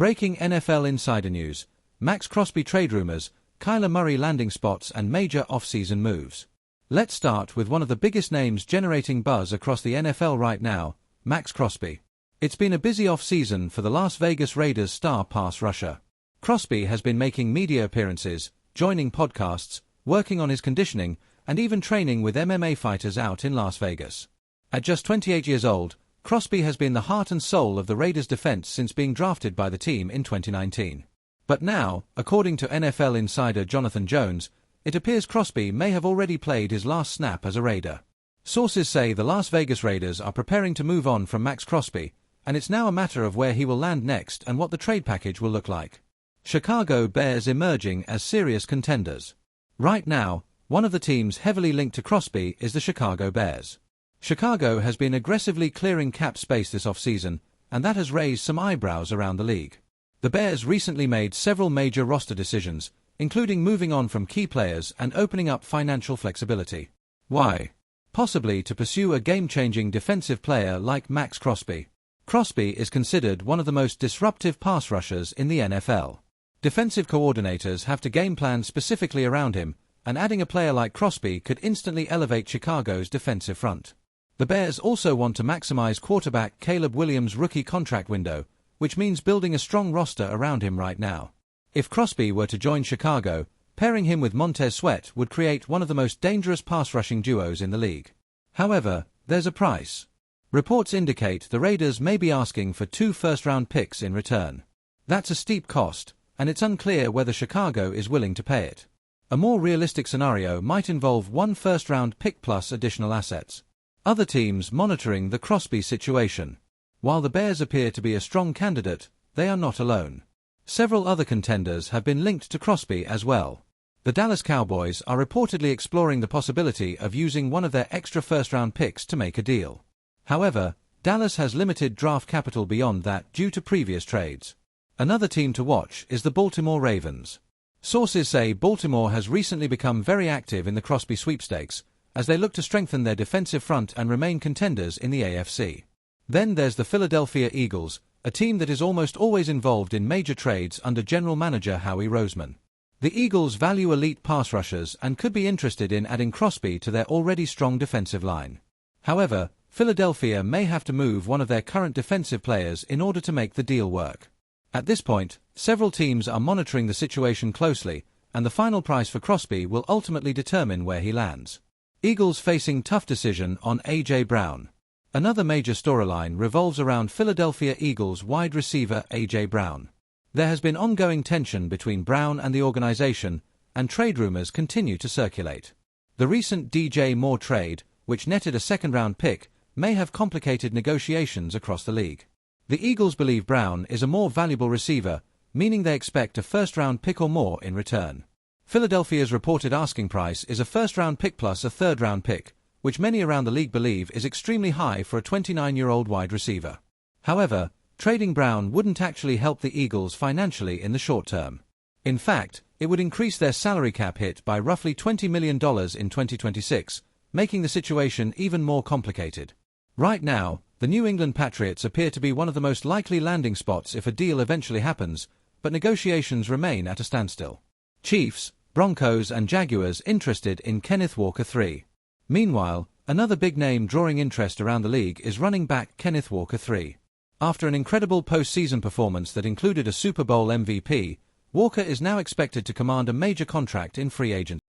Breaking NFL insider news, Maxx Crosby trade rumors, Kyler Murray landing spots and major offseason moves. Let's start with one of the biggest names generating buzz across the NFL right now, Maxx Crosby. It's been a busy offseason for the Las Vegas Raiders star pass rusher. Crosby has been making media appearances, joining podcasts, working on his conditioning, and even training with MMA fighters out in Las Vegas. At just 28 years old, Crosby has been the heart and soul of the Raiders' defense since being drafted by the team in 2019. But now, according to NFL insider Jonathan Jones, it appears Crosby may have already played his last snap as a Raider. Sources say the Las Vegas Raiders are preparing to move on from Maxx Crosby, and it's now a matter of where he will land next and what the trade package will look like. Chicago Bears emerging as serious contenders. Right now, one of the teams heavily linked to Crosby is the Chicago Bears. Chicago has been aggressively clearing cap space this offseason, and that has raised some eyebrows around the league. The Bears recently made several major roster decisions, including moving on from key players and opening up financial flexibility. Why? Possibly to pursue a game-changing defensive player like Maxx Crosby. Crosby is considered one of the most disruptive pass rushers in the NFL. Defensive coordinators have to game plan specifically around him, and adding a player like Crosby could instantly elevate Chicago's defensive front. The Bears also want to maximize quarterback Caleb Williams' rookie contract window, which means building a strong roster around him right now. If Crosby were to join Chicago, pairing him with Montez Sweat would create one of the most dangerous pass-rushing duos in the league. However, there's a price. Reports indicate the Raiders may be asking for 2 first-round picks in return. That's a steep cost, and it's unclear whether Chicago is willing to pay it. A more realistic scenario might involve 1 first-round pick plus additional assets. Other teams monitoring the Crosby situation. While the Bears appear to be a strong candidate, they are not alone. Several other contenders have been linked to Crosby as well. The Dallas Cowboys are reportedly exploring the possibility of using one of their extra first-round picks to make a deal. However, Dallas has limited draft capital beyond that due to previous trades. Another team to watch is the Baltimore Ravens. Sources say Baltimore has recently become very active in the Crosby sweepstakes, as they look to strengthen their defensive front and remain contenders in the AFC. Then there's the Philadelphia Eagles, a team that is almost always involved in major trades under general manager Howie Roseman. The Eagles value elite pass rushers and could be interested in adding Crosby to their already strong defensive line. However, Philadelphia may have to move one of their current defensive players in order to make the deal work. At this point, several teams are monitoring the situation closely, and the final price for Crosby will ultimately determine where he lands. Eagles facing tough decision on A.J. Brown. Another major storyline revolves around Philadelphia Eagles wide receiver A.J. Brown. There has been ongoing tension between Brown and the organization, and trade rumors continue to circulate. The recent DJ Moore trade, which netted a second-round pick, may have complicated negotiations across the league. The Eagles believe Brown is a more valuable receiver, meaning they expect a first-round pick or more in return. Philadelphia's reported asking price is a first-round pick plus a third-round pick, which many around the league believe is extremely high for a 29-year-old wide receiver. However, trading Brown wouldn't actually help the Eagles financially in the short term. In fact, it would increase their salary cap hit by roughly $20 million in 2026, making the situation even more complicated. Right now, the New England Patriots appear to be one of the most likely landing spots if a deal eventually happens, but negotiations remain at a standstill. Chiefs, Broncos and Jaguars interested in Kenneth Walker III. Meanwhile, another big name drawing interest around the league is running back Kenneth Walker III. After an incredible postseason performance that included a Super Bowl MVP, Walker is now expected to command a major contract in free agency.